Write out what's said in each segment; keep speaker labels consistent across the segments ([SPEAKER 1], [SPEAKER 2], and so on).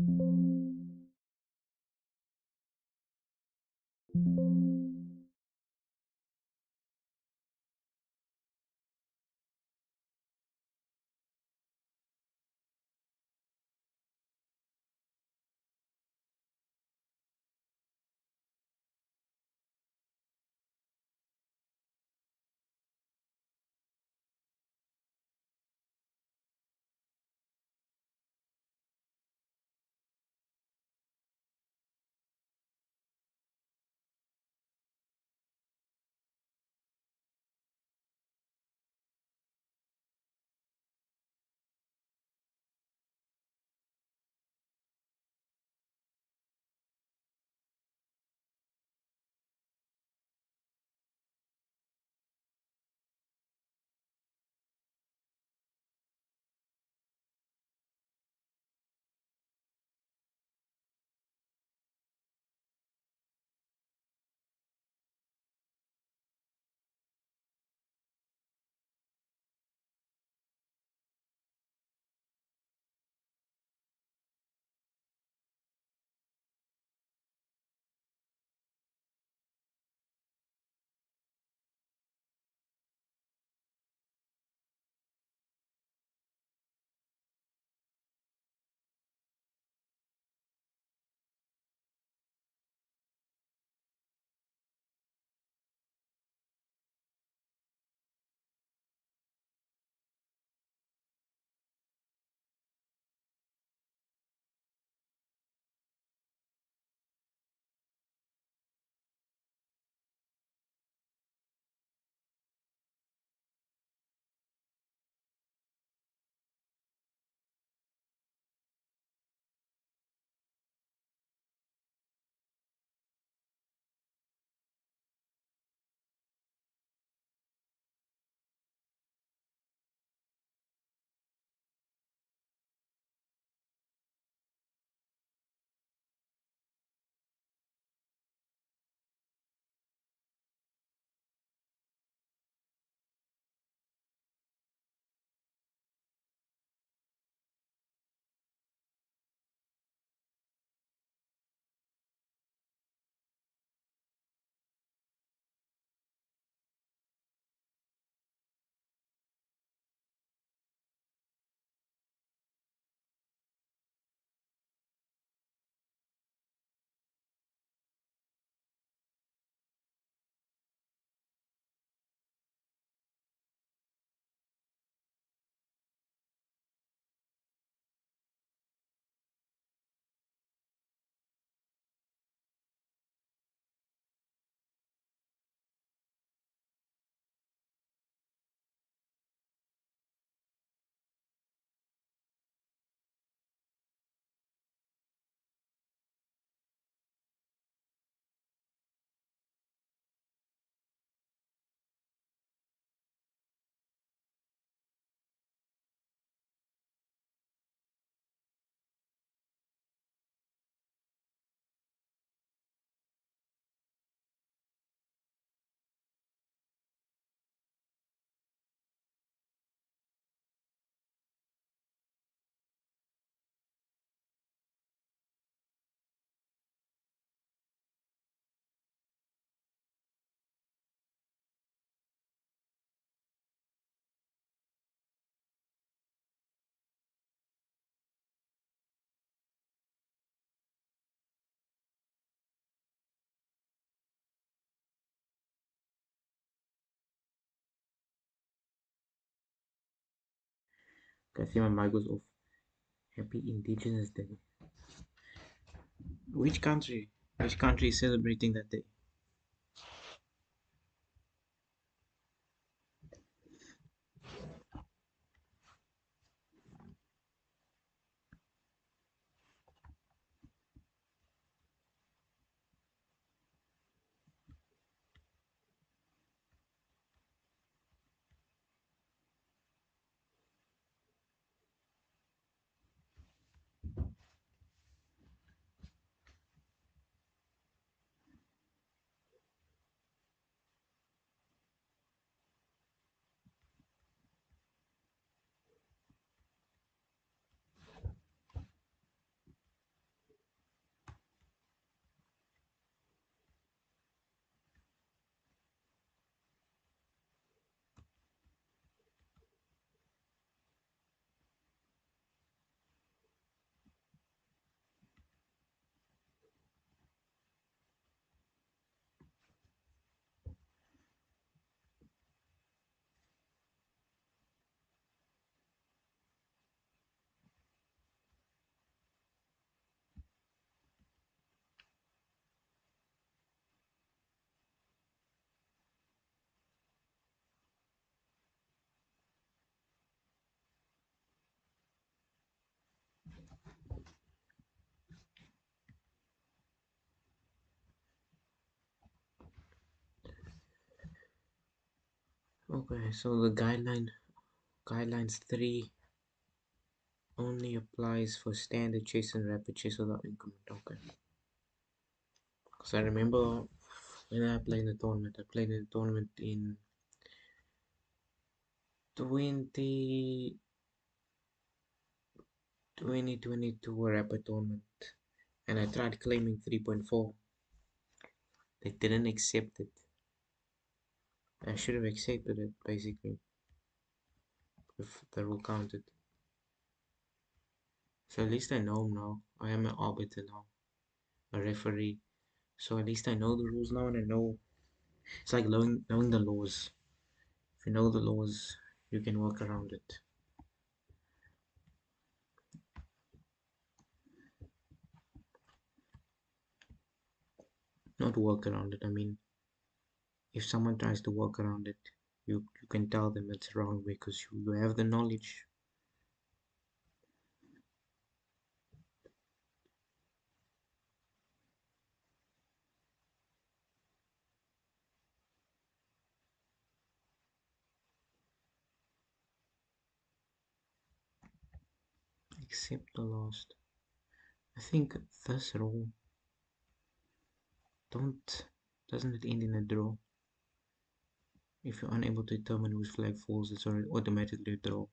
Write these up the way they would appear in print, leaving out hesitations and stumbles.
[SPEAKER 1] I see my mic goes off. Happy Indigenous Day. Which country? Which country is celebrating that day? Okay, so the guidelines 3 only applies for standard chess and rapid chess without increment. Okay. Because I remember when I played in the tournament, I played in the tournament in 20, 2022, a rapid tournament, and I tried claiming 3.4. They didn't accept it. I should have accepted it, basically, if the rule counted. So at least I know now. I am an arbiter now, a referee. So at least I know the rules now, and I know it's like knowing the laws. If you know the laws, you can work around it. Not work around it. I mean, if someone tries to work around it, you can tell them it's wrong because you have the knowledge. Except the last. I think this rule doesn't it end in a draw? If you're unable to determine whose flag falls, it's automatically a draw.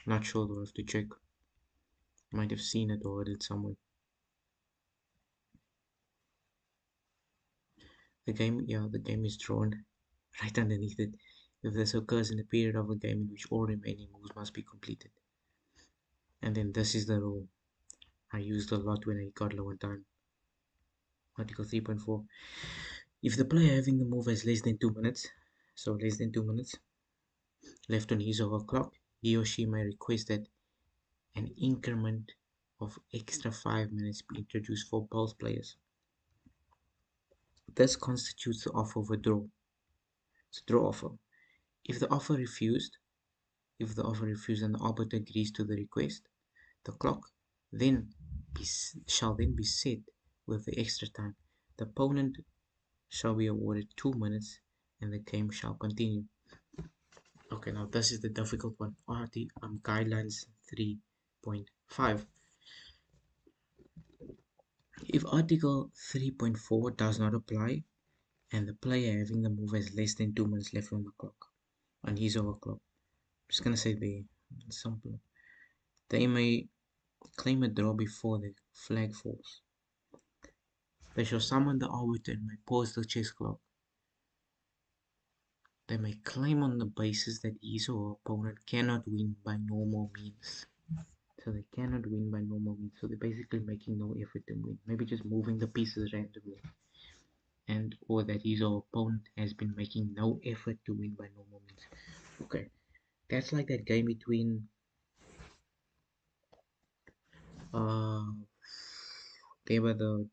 [SPEAKER 1] Not sure though, I have to check. Might have seen it or heard it somewhere. The game is drawn. Right underneath it, if this occurs in the period of a game in which all remaining moves must be completed. And then this is the rule I used a lot when I got low on time. Article 3.4. If the player having the move has less than 2 minutes, so less than 2 minutes, left on his or her clock, he or she may request that an increment of extra 5 minutes be introduced for both players. This constitutes the offer of a draw. It's a draw offer. If the offer refused, and the arbiter agrees to the request, the clock shall then be set with the extra time. The opponent shall be awarded 2 minutes and the game shall continue. Okay, now this is the difficult one. Guidelines 3.5. If Article 3.4 does not apply and the player having the move has less than 2 minutes left on the clock, on his or her clock, I'm just gonna say simple. They may claim a draw before the flag falls. They shall summon the arbiter and may pause the chess clock. They may claim on the basis that his or her opponent cannot win by normal means. So they cannot win by normal means. So they're basically making no effort to win. Maybe just moving the pieces randomly. Or that his or her opponent has been making no effort to win by normal means. Okay. That's like that game between they were the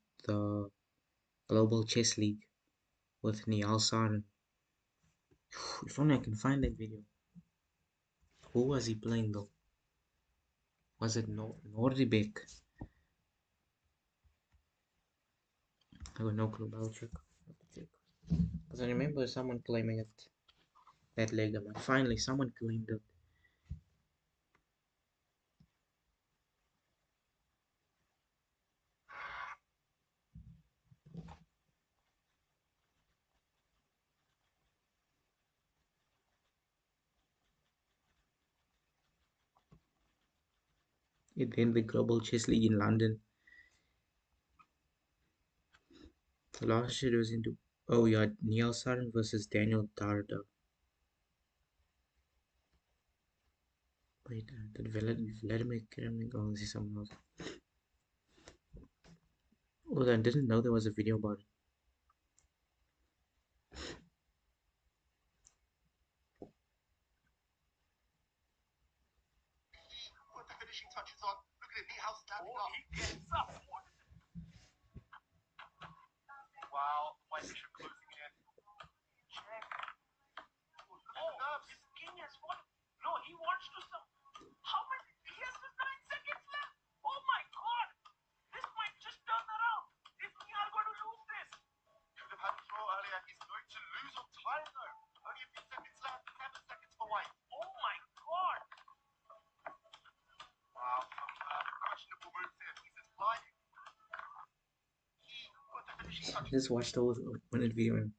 [SPEAKER 1] Global Chess League with Niall Saren. If only I can find that video. Who was he playing though? Was it Nordibek? I got no clue. I'll check. Because I remember someone claiming it. That leg. I'm like, finally, someone claimed it. It then the Global Chess League in London. Last year it was into. Oh yeah, Neil Sarin versus Daniel Darda. Wait, did Vladimir Kremlin? Oh, this is someone else. Oh, I didn't know there was a video about it.
[SPEAKER 2] Put the finishing touches on. Look at it, Nihal's standing up. He gets up. Wow, white bishop closing in. Check. His king has fallen. No, he wants to stop. How many? He has just 9 seconds left. Oh my god. This might just turn around. Is Nihal going to lose this? Could have had a throw earlier. He's going to lose on time though.
[SPEAKER 1] Just watched the whole 1 minute video. And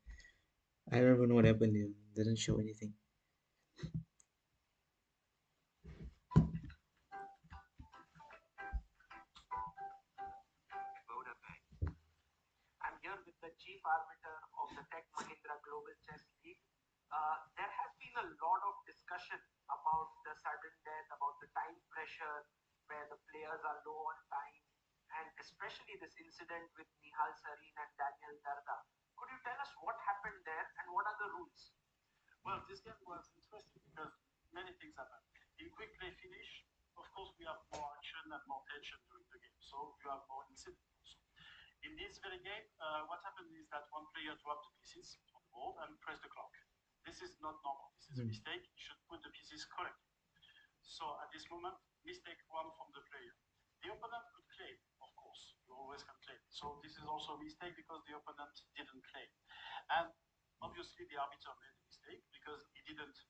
[SPEAKER 1] I don't even know what happened there. Didn't show anything.
[SPEAKER 2] I'm here with the chief arbiter of the Tech Mahindra Global Chess League. There has been a lot of discussion about the sudden death, about the time pressure, where the players are low on time, and especially this incident with Nihal Sarin and Daniel Darda. Could you tell us what happened there and what are the rules?
[SPEAKER 3] Well, this game was interesting because many things happen. In quick play finish, of course, we have more action and more tension during the game, so you have more incidents also. In this very game, what happened is that one player dropped the pieces on the board and pressed the clock. This is not normal. This is a mistake. You should put the pieces correctly. So at this moment, mistake one from the player. The opponent could claim, of course. You always can claim. So this is also a mistake because the opponent didn't claim. And obviously the arbiter made a mistake because he didn't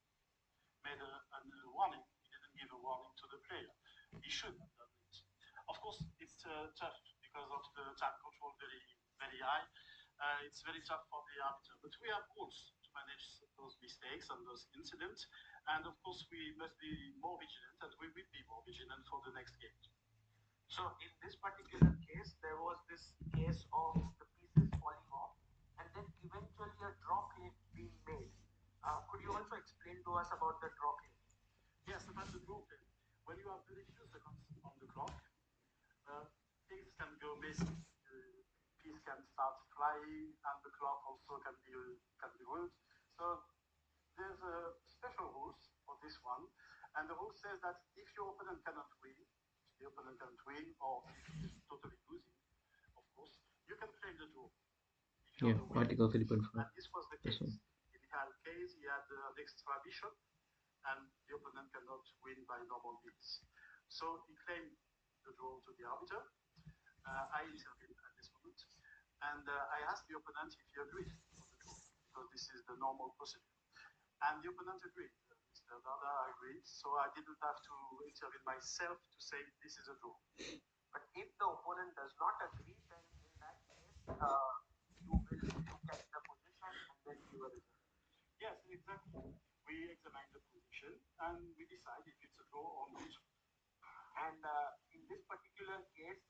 [SPEAKER 3] made a warning. He didn't give a warning to the player. He should have done it. Of course, it's tough because of the time control very high. It's very tough for the arbiter. But we have rules to manage those mistakes and those incidents. And of course, we must be more vigilant, and we will be more vigilant for the next game.
[SPEAKER 2] So in this particular case, there was this case of the pieces falling off and then eventually a draw claim being made. Could you also explain to us about the draw claim?
[SPEAKER 3] Yes, about the draw claim. When you have very few seconds on the clock, things can go missing. Piece can start flying, and the clock also can be ruined. So there's a special rules for this one, and the rule says that if your opponent cannot win, the opponent can't win, or if he is totally losing, of course, you can claim the draw. If you're
[SPEAKER 1] Yeah,
[SPEAKER 3] the winner.
[SPEAKER 1] Article 3.5.
[SPEAKER 3] And this was the
[SPEAKER 1] This
[SPEAKER 3] case.
[SPEAKER 1] one.
[SPEAKER 3] In Michael's case, he had an extra bishop, and the opponent cannot win by normal means. So he claimed the draw to the arbiter. I intervened at this moment, and I asked the opponent if he agreed on the draw, because this is the normal procedure. And the opponent agreed. Mr. Dada agreed, so I didn't have to intervene myself to say this is a draw.
[SPEAKER 2] But if the opponent does not agree, then in that case, you will look at the position and then give a result.
[SPEAKER 3] Yes, exactly. We examine the position and we decide if it's a draw or not.
[SPEAKER 2] And in this particular case,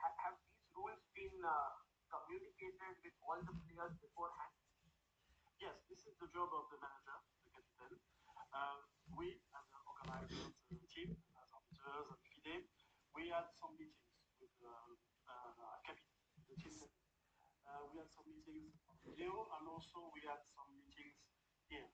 [SPEAKER 2] have these rules been communicated with all the players beforehand?
[SPEAKER 3] Yes, this is the job of the manager, the captain. We, as an organizers team, as arbiters and FIDE, we had some meetings with captain, the team. We had some meetings on video, and also we had some meetings here.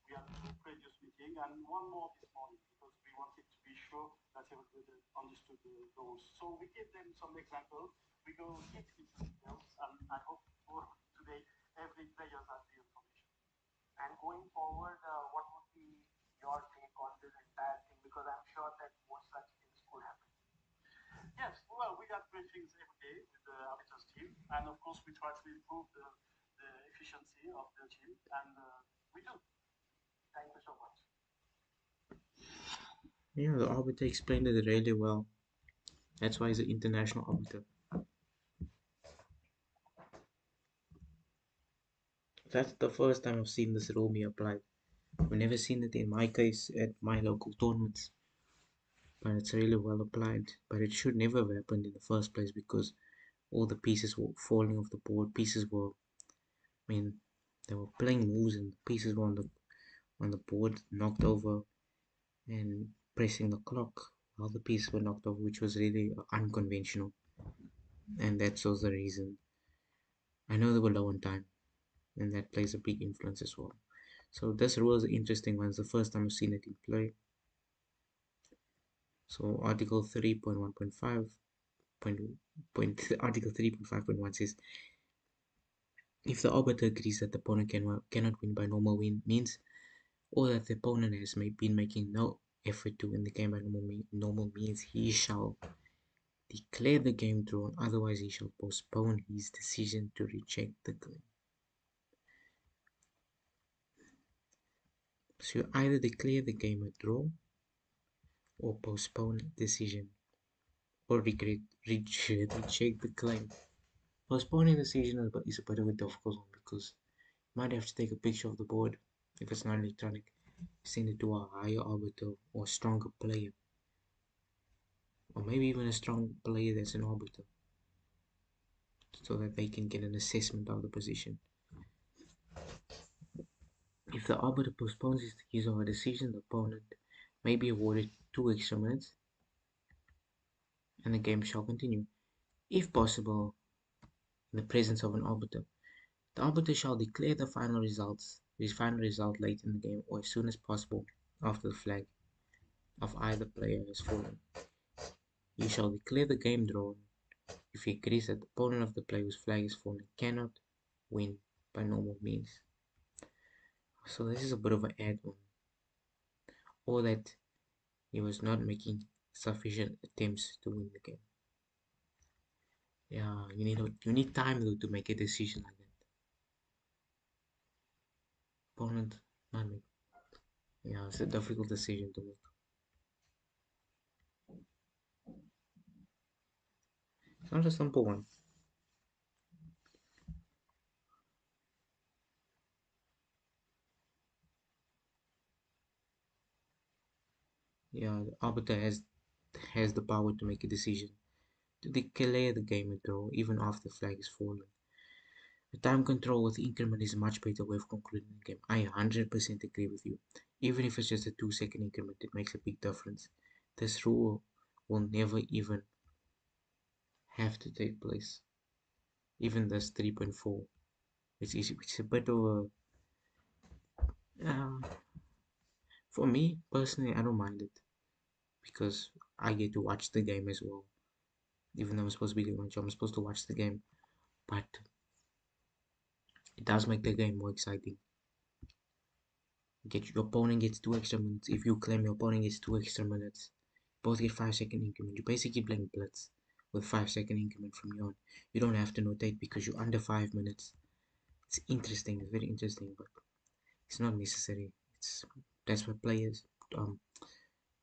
[SPEAKER 3] We had two previous meetings and one more this morning because we wanted to be sure that everybody understood the rules. So we gave them some examples. We go deep into details, and I hope for today every player has the information.
[SPEAKER 2] And going forward, what would be your take on this entire thing? Because I'm sure that more such things could happen.
[SPEAKER 3] Yes, well, we got briefings every day with the arbiters team, and of course we try to improve the efficiency of the team, and we do.
[SPEAKER 2] Thank you so much.
[SPEAKER 1] Yeah, the arbiter explained it really well. That's why he's an international arbiter. That's the first time I've seen this rule be applied. I've never seen it in my case at my local tournaments. But it's really well applied. But it should never have happened in the first place because all the pieces were falling off the board. Pieces were, I mean, they were playing moves and pieces were on the board, knocked over and pressing the clock while the pieces were knocked over, which was really unconventional. And that's also the reason. I know they were low on time, and that plays a big influence as well. So this rule is an interesting one. It's the first time I've seen it in play. So Article 3.1.5 Article 3.5.1 says if the arbiter agrees that the opponent cannot win by normal win means or that the opponent has been making no effort to win the game by normal means, he shall declare the game drawn, otherwise he shall postpone his decision to reject the claim. So you either declare the game a draw or postpone decision or reject the claim. Postponing the decision is a bit of a difficult one because you might have to take a picture of the board if it's not electronic, send it to a higher arbiter or stronger player, or maybe even a strong player that's an arbiter, so that they can get an assessment of the position. If the arbiter postpones his or her decision, the opponent may be awarded 2 extra minutes and the game shall continue. If possible, in the presence of an arbiter, the arbiter shall declare his final result late in the game or as soon as possible after the flag of either player has fallen. He shall declare the game drawn if he agrees that the opponent of the player whose flag has fallen cannot win by normal means. So this is a bit of an add-on, or that he was not making sufficient attempts to win the game. Yeah, you need time though to make a decision like that. Opponent not make. Yeah, it's a difficult decision to make. It's not a simple one. Yeah, the arbiter has the power to make a decision to declare the game a draw even after the flag is fallen. The time control with increment is a much better way of concluding the game. I 100% agree with you. Even if it's just a 2 second increment, it makes a big difference. This rule will never even have to take place. Even this 3.4, which is a bit of a. For me personally, I don't mind it because I get to watch the game as well. Even though I'm supposed to be doing my job, I'm supposed to watch the game. But it does make the game more exciting. Your opponent gets 2 extra minutes. If you claim your opponent gets 2 extra minutes, both get 5 second increment. You're basically playing blitz with 5 second increment from you on. You don't have to notate because you're under 5 minutes. It's interesting, it's very interesting, but it's not necessary. That's what players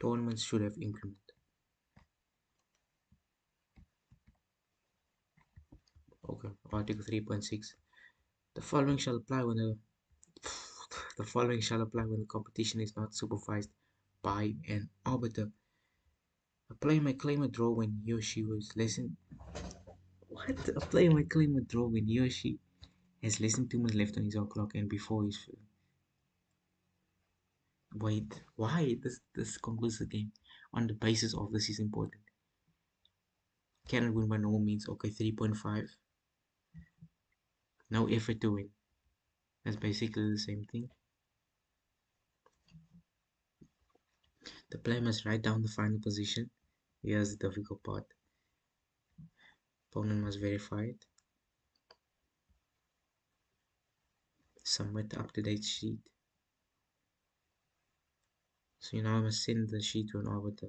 [SPEAKER 1] tournaments should have increment. Okay, Article 3.6. The following shall apply when the the following shall apply when the competition is not supervised by an arbiter. A player may claim a draw when he or she was less than what? A player may claim a draw when he or she has less than 2 minutes left on his own clock and before his wait. Why? This concludes the game. On the basis of this is important. Cannot win by no means. Okay, 3.5. No effort to win. That's basically the same thing. The player must write down the final position. Here's the difficult part. Opponent must verify it. Submit the up-to-date sheet. So you now must send the sheet to an arbiter.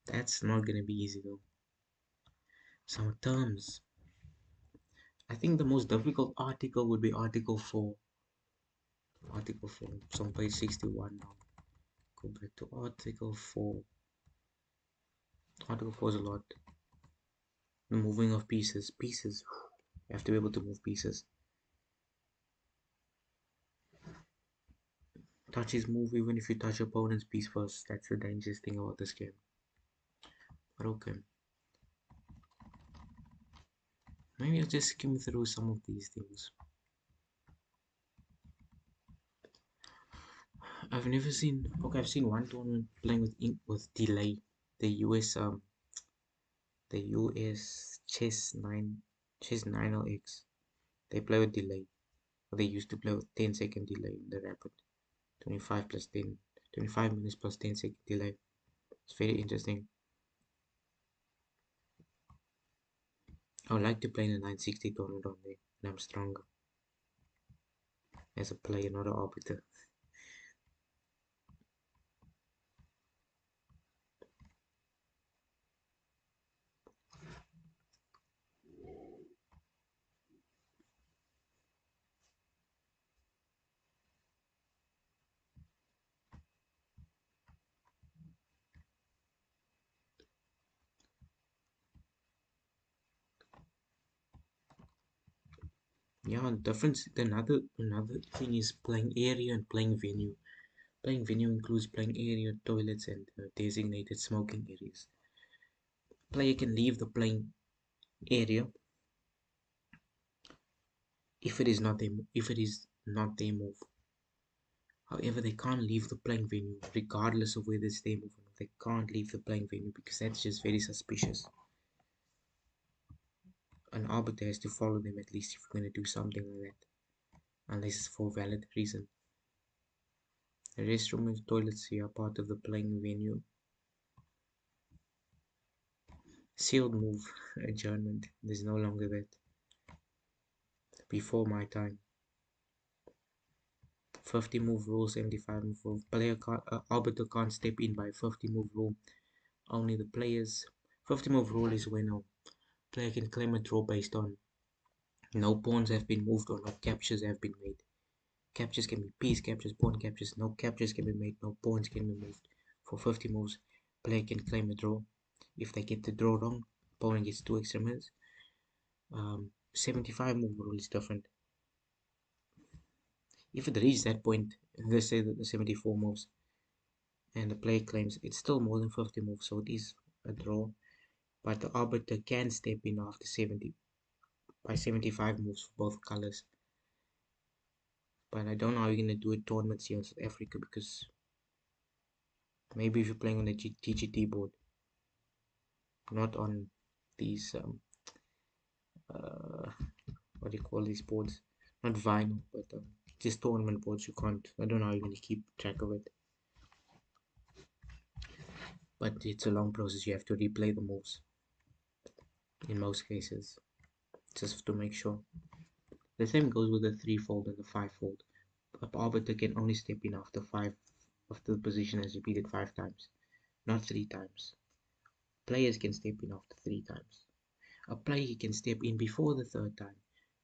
[SPEAKER 1] That's not gonna be easy though. Some terms. I think the most difficult article would be Article 4. Article 4. It's on page 61 now. Go back to Article 4. Article 4 is a lot. The moving of pieces. Pieces. You have to be able to move pieces. Touches move even if you touch your opponent's piece first. That's the dangerous thing about this game. But okay. Maybe I'll just skim through some of these things. I've never seen. Okay, I've seen one tournament playing with delay. The US chess 9LX. They play with delay. They used to play with 10-second delay in the rapid. 25 plus 10, 25 minutes plus 10-second delay. It's very interesting. I would like to play in a 960 tournament on there, and I'm stronger as a player, not an arbiter. Yeah, the difference. Another thing is playing area and playing venue. Playing venue includes playing area, toilets, and designated smoking areas. Player can leave the playing area if it is not their move. However, they can't leave the playing venue regardless of whether it's their move or not. They can't leave the playing venue because that's just very suspicious. An arbiter has to follow them at least if you're going to do something like that, unless it's for a valid reason. The restroom and toilets here are part of the playing venue. Sealed move adjournment. There's no longer that. Before my time. 50 move rule, 75 move rule. Arbiter can't step in by 50 move rule. Only the players. 50 move rule is when a player can claim a draw based on no pawns have been moved or no captures have been made. Captures can be piece captures, pawn captures. No captures can be made, no pawns can be moved. For 50 moves, player can claim a draw. If they get the draw wrong, opponent gets 2 extra minutes. 75 move rule is different. If it reaches that point, let's say that the 74 moves, and the player claims it's still more than 50 moves, so it is a draw. But the arbiter can step in after 70 by 75 moves for both colors. But I don't know how you're gonna do it tournaments here in South Africa because maybe if you're playing on the TGT board, not on these uh, what do you call these boards? Not vinyl, but just tournament boards. You can't. I don't know how you're gonna keep track of it. But it's a long process. You have to replay the moves in most cases, just to make sure. The same goes with the threefold and the fivefold. A arbiter can only step in after the position has repeated 5 times, not 3 times. Players can step in after 3 times. A player can step in before the third time.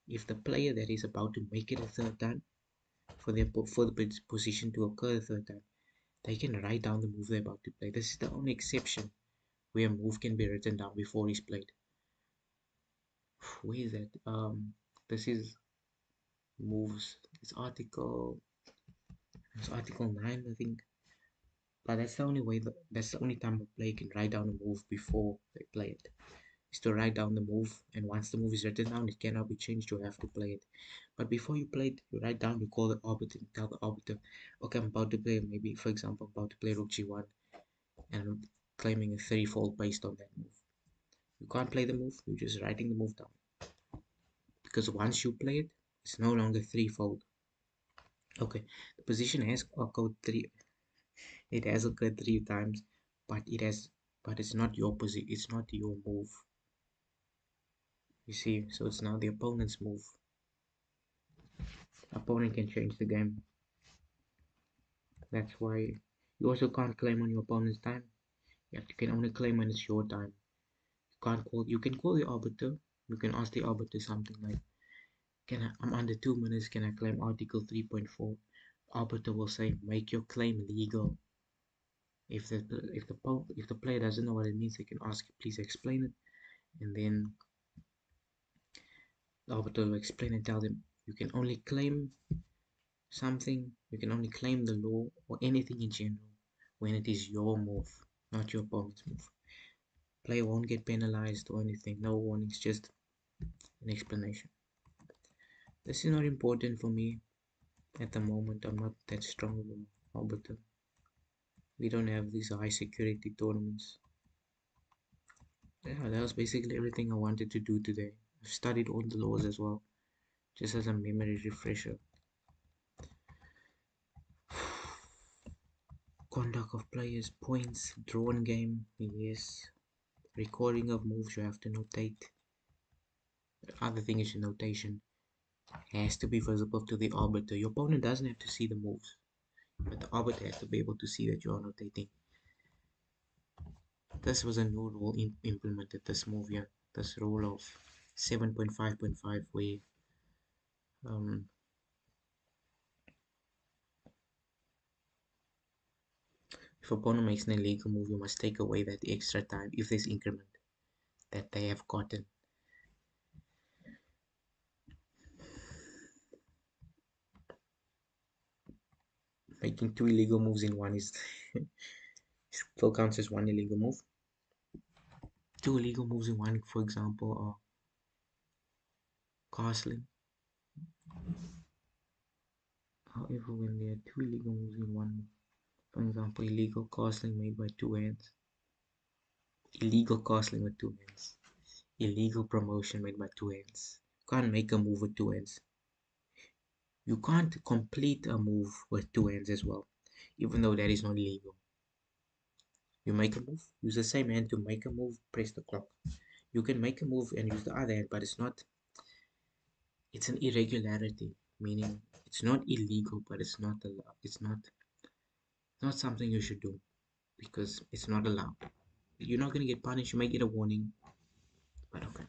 [SPEAKER 1] If the player that is about to make it a third time, for the position to occur a third time, they can write down the move they're about to play. This is the only exception where a move can be written down before he's played. Where is that? This is moves. It's article 9, I think. But that's the only time a player can write down a move before they play it. Is to write down the move, and once the move is written down, it cannot be changed. You have to play it. But before you play it, you write down. You call the arbiter and tell the arbiter, "Okay, I'm about to play. Maybe, for example, I'm about to play Rook G1, and I'm claiming a threefold based on that move." You can't play the move. You're just writing the move down because once you play it, it's no longer threefold. Okay, the position has occurred three. It has occurred 3 times, but it's not your position. It's not your move. You see, so it's now the opponent's move. Opponent can change the game. That's why you also can't claim on your opponent's time. You can only claim when it's your time. You can call the arbiter. You can ask the arbiter something like, I'm under 2 minutes, can I claim article 3.4? Arbiter will say, make your claim legal. If the player doesn't know what it means, they can ask, please explain it, and then the arbiter will explain and tell them you can only claim something, you can only claim the law or anything in general when it is your move, not your opponent's move. Player won't get penalized or anything, no warnings, just an explanation. This is not important for me at the moment. I'm not that strong of an arbiter. We don't have these high security tournaments. Yeah, that was basically everything I wanted to do today. I've studied all the laws as well, just as a memory refresher. Conduct of players, points, drawn game, yes. Recording of moves, you have to notate. The other thing is your notation has to be visible to the arbiter. Your opponent doesn't have to see the moves, but the arbiter has to be able to see that you are notating. This was a new rule implemented this move here. This rule of 7.5.5 where um, if opponent makes an illegal move, you must take away that extra time if there's increment that they have gotten. Making two illegal moves in one is still counts as one illegal move. Two illegal moves in one, for example, are castling. However, when there are two illegal moves in one move, for example, illegal castling made by two hands, illegal castling with two hands, illegal promotion made by two hands. You can't make a move with two hands. You can't complete a move with two hands as well, even though that is not illegal. You make a move, use the same hand to make a move, press the clock. You can make a move and use the other hand, but it's an irregularity, meaning it's not illegal, but it's not allowed. It's not something you should do because it's not allowed. You're not gonna get punished. You might get a warning, but okay.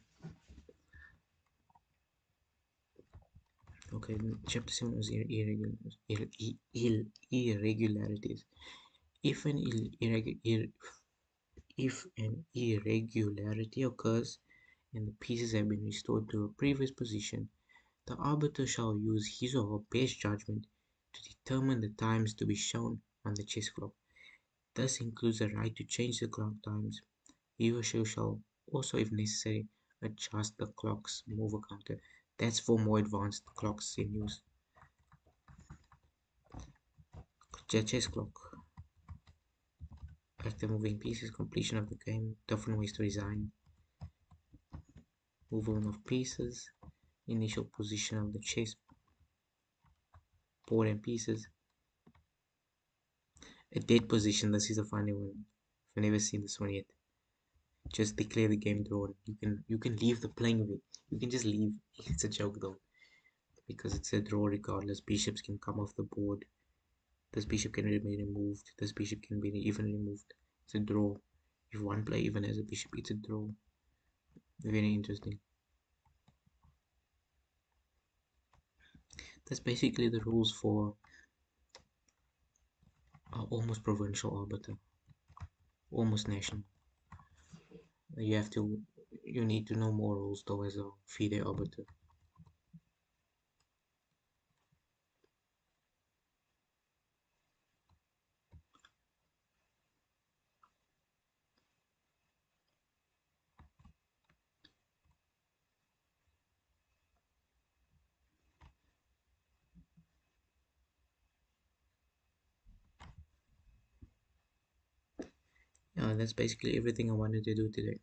[SPEAKER 1] Okay, chapter 7 was irregularities. If an if an irregularity occurs and the pieces have been restored to a previous position, the arbiter shall use his or her best judgment to determine the times to be shown on the chess clock. This includes the right to change the clock times. He or she shall also, if necessary, adjust the clock's mover counter. That's for more advanced clocks in use. Chess clock. Active moving pieces, completion of the game, different ways to design, movement of pieces, initial position of the chess board and pieces, a dead position. This is a funny one. I've never seen this one yet. Just declare the game drawn. You can leave the playing of it. You can just leave. It's a joke though, because it's a draw regardless. Bishops can come off the board. This bishop can be removed. This bishop can be even removed. It's a draw. If one player even has a bishop, it's a draw. Very interesting. That's basically the rules for almost provincial arbiter, almost national. You have to, you need to know more rules though as a FIDE arbiter. Yeah, that's basically everything I wanted to do today.